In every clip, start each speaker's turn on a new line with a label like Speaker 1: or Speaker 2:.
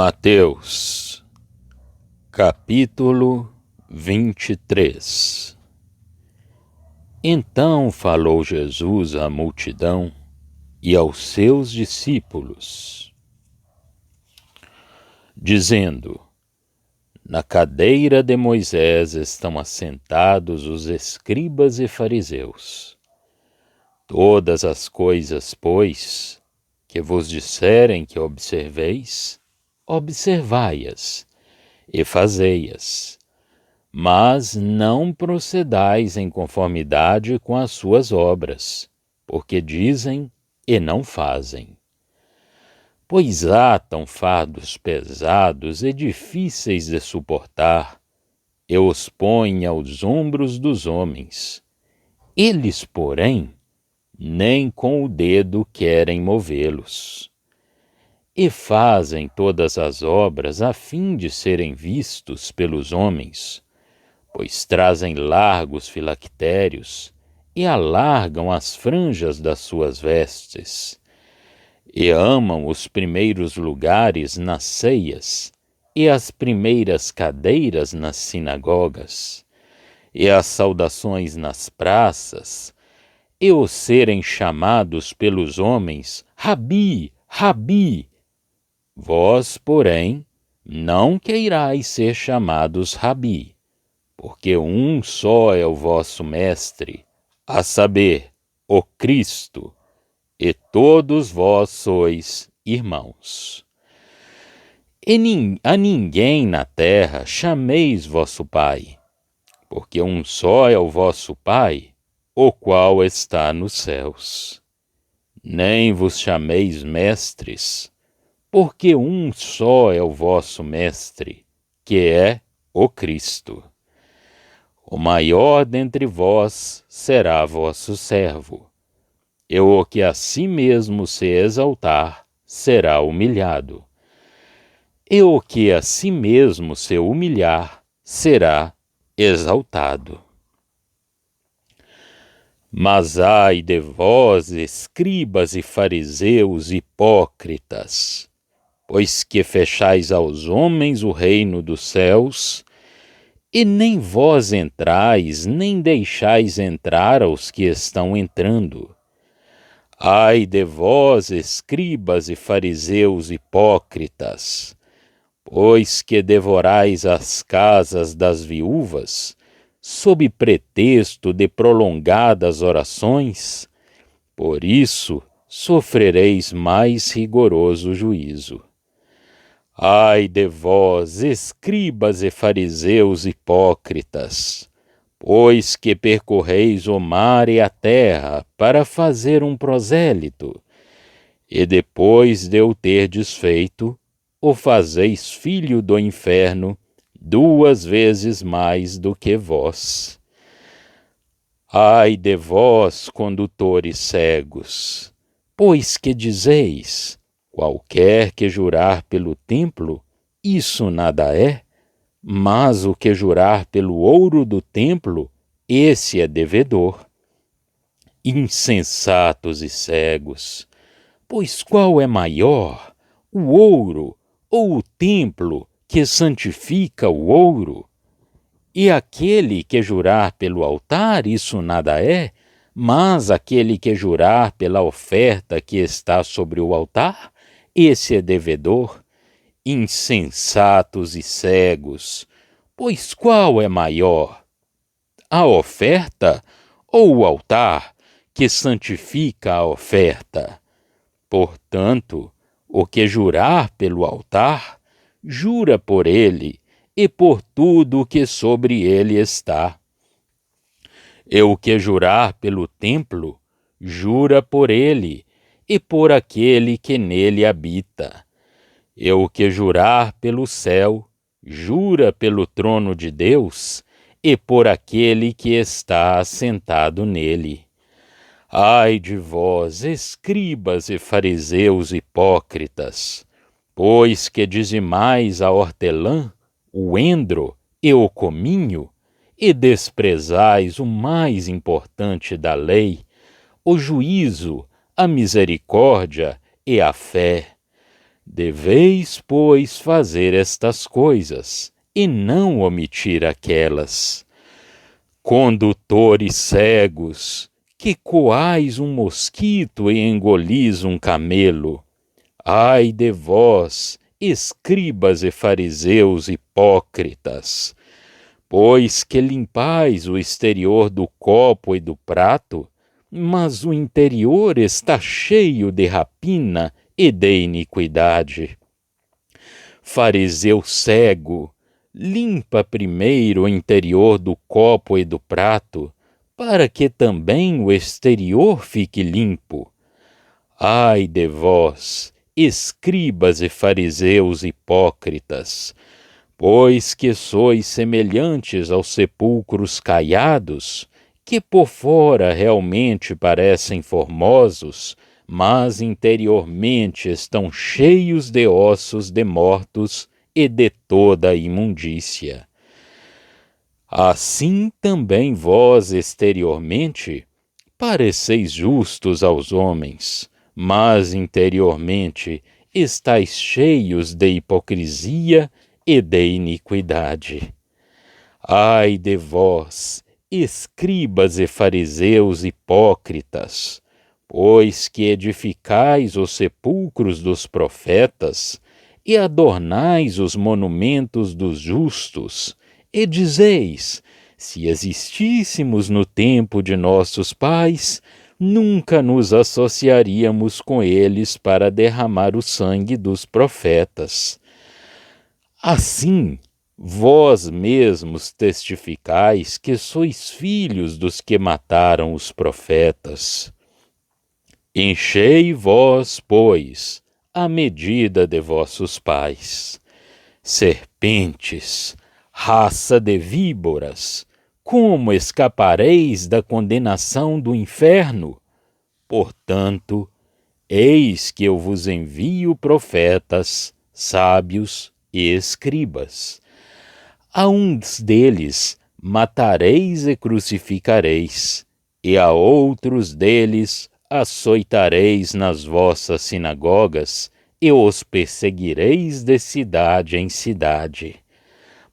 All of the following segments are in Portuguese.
Speaker 1: Mateus, capítulo 23. Então falou Jesus à multidão e aos seus discípulos, dizendo: Na cadeira de Moisés estão assentados os escribas e fariseus. Todas as coisas, pois, que vos disserem que observeis, observai-as e fazei-as, mas não procedais em conformidade com as suas obras, porque dizem e não fazem. Pois atam fardos pesados e difíceis de suportar, e os põem aos ombros dos homens. Eles, porém, nem com o dedo querem movê-los. E fazem todas as obras a fim de serem vistos pelos homens, pois trazem largos filactérios e alargam as franjas das suas vestes, e amam os primeiros lugares nas ceias, e as primeiras cadeiras nas sinagogas, e as saudações nas praças, e os serem chamados pelos homens, Rabi, Rabi. Vós, porém, não queirais ser chamados Rabi, porque um só é o vosso Mestre, a saber, o Cristo, e todos vós sois irmãos. A ninguém na terra chameis vosso Pai, porque um só é o vosso Pai, o qual está nos céus. Nem vos chameis mestres, porque um só é o vosso Mestre, que é o Cristo. O maior dentre vós será vosso servo, e o que a si mesmo se exaltar será humilhado, e o que a si mesmo se humilhar será exaltado. Mas ai de vós, escribas e fariseus hipócritas, pois que fechais aos homens o reino dos céus, e nem vós entrais, nem deixais entrar aos que estão entrando. Ai de vós, escribas e fariseus hipócritas, pois que devorais as casas das viúvas, sob pretexto de prolongadas orações, por isso sofrereis mais rigoroso juízo. Ai de vós, escribas e fariseus hipócritas, pois que percorreis o mar e a terra para fazer um prosélito, e depois de o terdes feito, o fazeis filho do inferno 2 vezes mais do que vós. Ai de vós, condutores cegos, pois que dizeis, qualquer que jurar pelo templo, isso nada é, mas o que jurar pelo ouro do templo, esse é devedor. Insensatos e cegos, pois qual é maior, o ouro ou o templo que santifica o ouro? E aquele que jurar pelo altar, isso nada é, mas aquele que jurar pela oferta que está sobre o altar, esse é devedor. Insensatos e cegos, pois qual é maior, a oferta ou o altar que santifica a oferta? Portanto, o que jurar pelo altar, jura por ele e por tudo o que sobre ele está. E o que jurar pelo templo, jura por ele e por aquele que nele habita. E o que jurar pelo céu, jura pelo trono de Deus e por aquele que está assentado nele. Ai de vós, escribas e fariseus hipócritas, pois que dizimais a hortelã, o endro e o cominho, e desprezais o mais importante da lei, o juízo, a misericórdia e a fé. Deveis, pois, fazer estas coisas, e não omitir aquelas. Condutores cegos, que coais um mosquito e engolis um camelo. Ai de vós, escribas e fariseus hipócritas! Pois que limpais o exterior do copo e do prato, mas o interior está cheio de rapina e de iniquidade. Fariseu cego, limpa primeiro o interior do copo e do prato, para que também o exterior fique limpo. Ai de vós, escribas e fariseus hipócritas! Pois que sois semelhantes aos sepulcros caiados, que por fora realmente parecem formosos, mas interiormente estão cheios de ossos de mortos e de toda a imundícia. Assim também vós exteriormente pareceis justos aos homens, mas interiormente estáis cheios de hipocrisia e de iniquidade. Ai de vós, escribas e fariseus hipócritas! Pois que edificais os sepulcros dos profetas e adornais os monumentos dos justos, e dizeis: se existíssemos no tempo de nossos pais, nunca nos associaríamos com eles para derramar o sangue dos profetas. Assim, vós mesmos testificais que sois filhos dos que mataram os profetas. Enchei vós, pois, a medida de vossos pais. Serpentes, raça de víboras, como escapareis da condenação do inferno? Portanto, eis que eu vos envio profetas, sábios e escribas. A uns deles matareis e crucificareis, e a outros deles açoitareis nas vossas sinagogas e os perseguireis de cidade em cidade,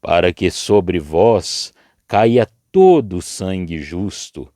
Speaker 1: para que sobre vós caia todo o sangue justo,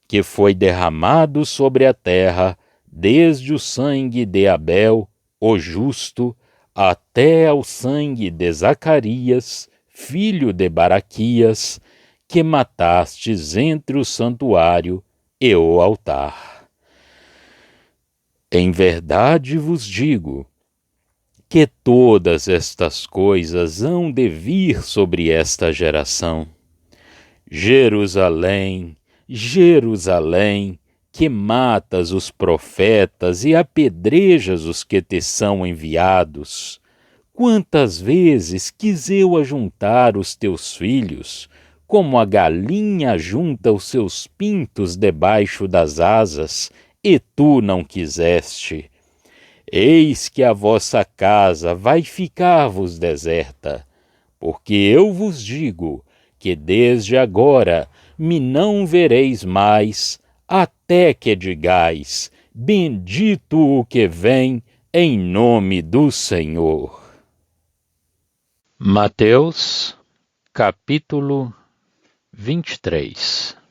Speaker 1: que foi derramado sobre a terra, desde o sangue de Abel, o justo, até ao sangue de Zacarias, filho de Baraquias, que matastes entre o santuário e o altar. Em verdade vos digo que todas estas coisas hão de vir sobre esta geração. Jerusalém, Jerusalém, que matas os profetas e apedrejas os que te são enviados. Quantas vezes quis eu ajuntar os teus filhos, como a galinha ajunta os seus pintos debaixo das asas, e tu não quiseste. Eis que a vossa casa vai ficar-vos deserta, porque eu vos digo que desde agora me não vereis mais, até que digais: bendito o que vem em nome do Senhor. Mateus, capítulo 23.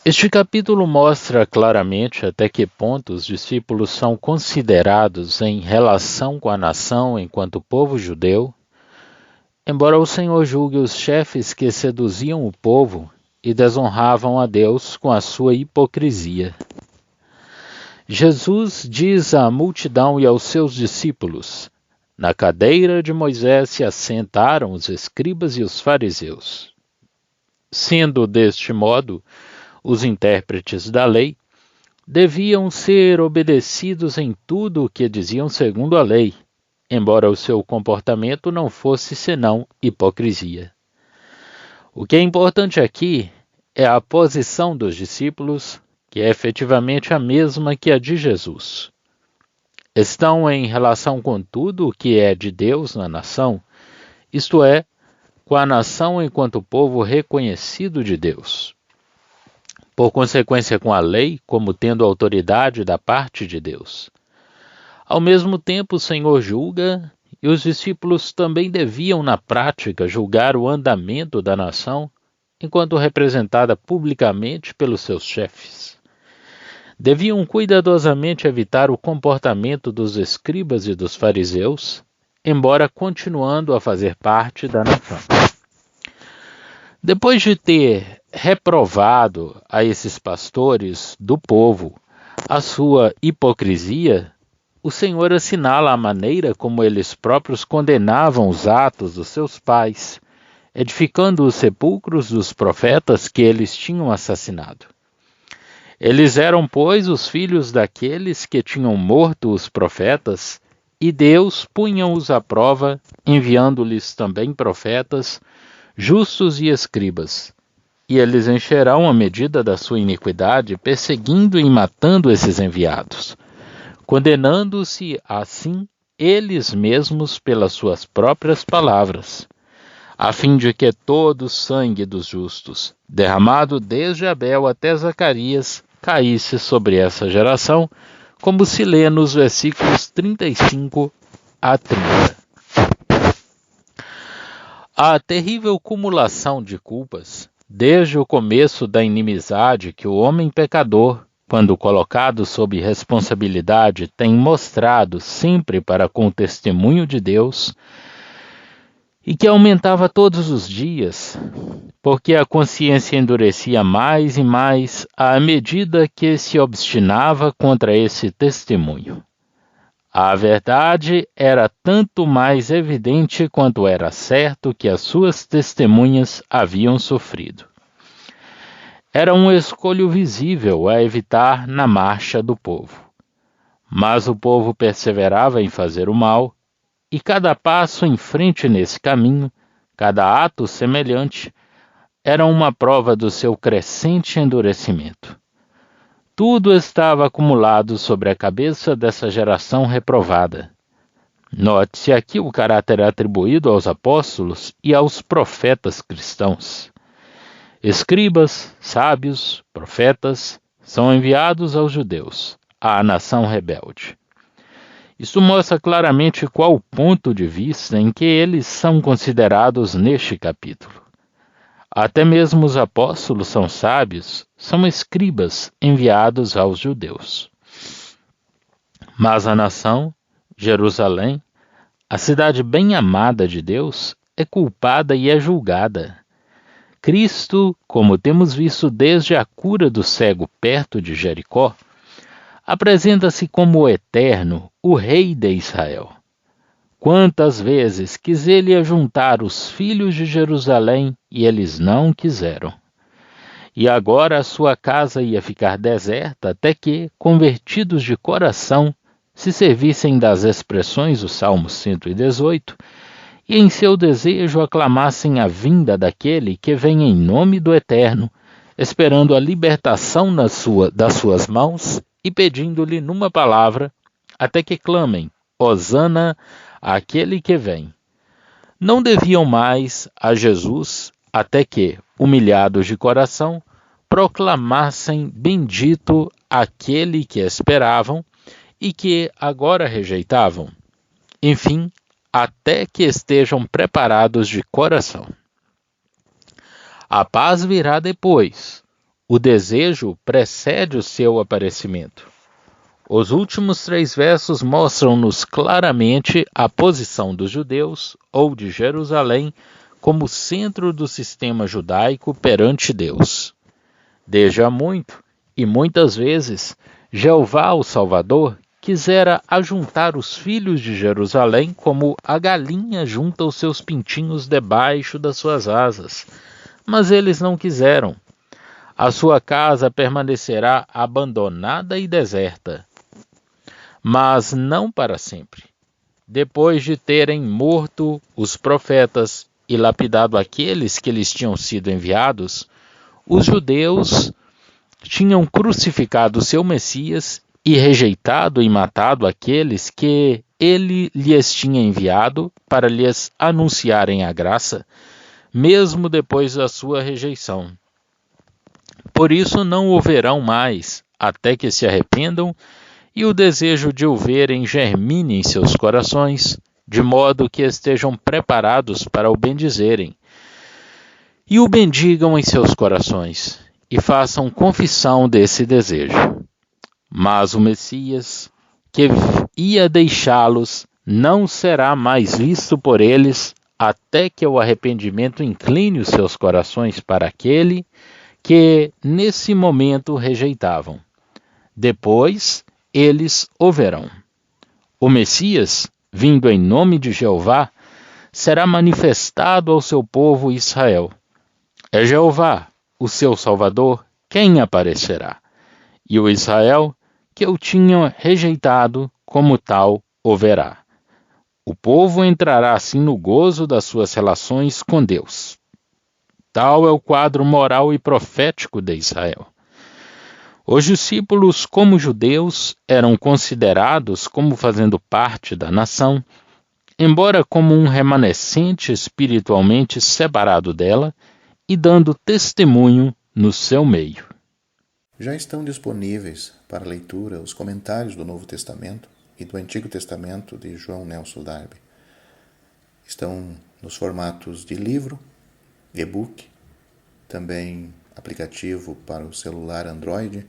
Speaker 1: Este capítulo mostra claramente até que ponto os discípulos são considerados em relação com a nação enquanto povo judeu, embora o Senhor julgue os chefes que seduziam o povo e desonravam a Deus com a sua hipocrisia. Jesus diz à multidão e aos seus discípulos: na cadeira de Moisés se assentaram os escribas e os fariseus. Sendo deste modo, os intérpretes da lei deviam ser obedecidos em tudo o que diziam segundo a lei, embora o seu comportamento não fosse senão hipocrisia. O que é importante aqui é a posição dos discípulos, que é efetivamente a mesma que a de Jesus. Estão em relação com tudo o que é de Deus na nação, isto é, com a nação enquanto povo reconhecido de Deus. por consequência com a lei, como tendo autoridade da parte de Deus. Ao mesmo tempo, o Senhor julga, e os discípulos também deviam, na prática, julgar o andamento da nação, enquanto representada publicamente pelos seus chefes. Deviam cuidadosamente evitar o comportamento dos escribas e dos fariseus, embora continuando a fazer parte da nação. Depois de ter reprovado a esses pastores do povo a sua hipocrisia, o Senhor assinala a maneira como eles próprios condenavam os atos dos seus pais, edificando os sepulcros dos profetas que eles tinham assassinado. Eles eram, pois, os filhos daqueles que tinham morto os profetas, e Deus punha-os à prova, enviando-lhes também profetas, justos e escribas. E eles encherão a medida da sua iniquidade, perseguindo e matando esses enviados, condenando-se assim eles mesmos pelas suas próprias palavras, a fim de que todo o sangue dos justos, derramado desde Abel até Zacarias, caísse sobre essa geração, como se lê nos versículos 35 a 30. A terrível cumulação de culpas, desde o começo da inimizade que o homem pecador, quando colocado sob responsabilidade, tem mostrado sempre para com o testemunho de Deus, e que aumentava todos os dias, porque a consciência endurecia mais e mais à medida que se obstinava contra esse testemunho. A verdade era tanto mais evidente quanto era certo que as suas testemunhas haviam sofrido. Era um escolho visível a evitar na marcha do povo. Mas o povo perseverava em fazer o mal, e cada passo em frente nesse caminho, cada ato semelhante, era uma prova do seu crescente endurecimento. Tudo estava acumulado sobre a cabeça dessa geração reprovada. Note-se aqui o caráter atribuído aos apóstolos e aos profetas cristãos. Escribas, sábios, profetas são enviados aos judeus, à nação rebelde. Isso mostra claramente qual o ponto de vista em que eles são considerados neste capítulo. Até mesmo os apóstolos são sábios, são escribas enviados aos judeus. Mas a nação, Jerusalém, a cidade bem amada de Deus, é culpada e é julgada. Cristo, como temos visto desde a cura do cego perto de Jericó, apresenta-se como o eterno, o Rei de Israel. Quantas vezes quis ele ajuntar os filhos de Jerusalém e eles não quiseram. E agora a sua casa ia ficar deserta até que, convertidos de coração, se servissem das expressões do Salmo 118 e em seu desejo aclamassem a vinda daquele que vem em nome do Eterno, esperando a libertação das suas mãos e pedindo-lhe numa palavra, até que clamem, Hosana àquele que vem. Não deviam mais a Jesus, até que, humilhados de coração, proclamassem bendito aquele que esperavam e que agora rejeitavam. Enfim, até que estejam preparados de coração. A paz virá depois. O desejo precede o seu aparecimento. Os últimos 3 versos mostram-nos claramente a posição dos judeus, ou de Jerusalém, como centro do sistema judaico perante Deus. Desde há muito, e muitas vezes, Jeová, o Salvador, quisera ajuntar os filhos de Jerusalém como a galinha junta os seus pintinhos debaixo das suas asas. Mas eles não quiseram. A sua casa permanecerá abandonada e deserta, mas não para sempre. Depois de terem morto os profetas e lapidado aqueles que lhes tinham sido enviados, os judeus tinham crucificado seu Messias e rejeitado e matado aqueles que ele lhes tinha enviado para lhes anunciarem a graça, mesmo depois da sua rejeição. Por isso não o verão mais, até que se arrependam e o desejo de o verem germine em seus corações, de modo que estejam preparados para o bendizerem. E o bendigam em seus corações, e façam confissão desse desejo. Mas o Messias, que ia deixá-los, não será mais visto por eles, até que o arrependimento incline os seus corações para aquele que nesse momento rejeitavam. Depois eles o verão. O Messias, vindo em nome de Jeová, será manifestado ao seu povo Israel. É Jeová, o seu Salvador, quem aparecerá. E o Israel, que eu tinha rejeitado, como tal o verá. O povo entrará assim no gozo das suas relações com Deus. Tal é o quadro moral e profético de Israel. Os discípulos, como judeus, eram considerados como fazendo parte da nação, embora como um remanescente espiritualmente separado dela e dando testemunho no seu meio.
Speaker 2: Já estão disponíveis para leitura os comentários do Novo Testamento e do Antigo Testamento de João Nelson Darby. Estão nos formatos de livro, e-book, também aplicativo para o celular Android.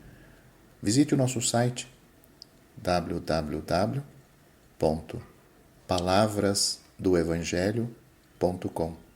Speaker 2: Visite o nosso site www.palavrasdoevangelho.com.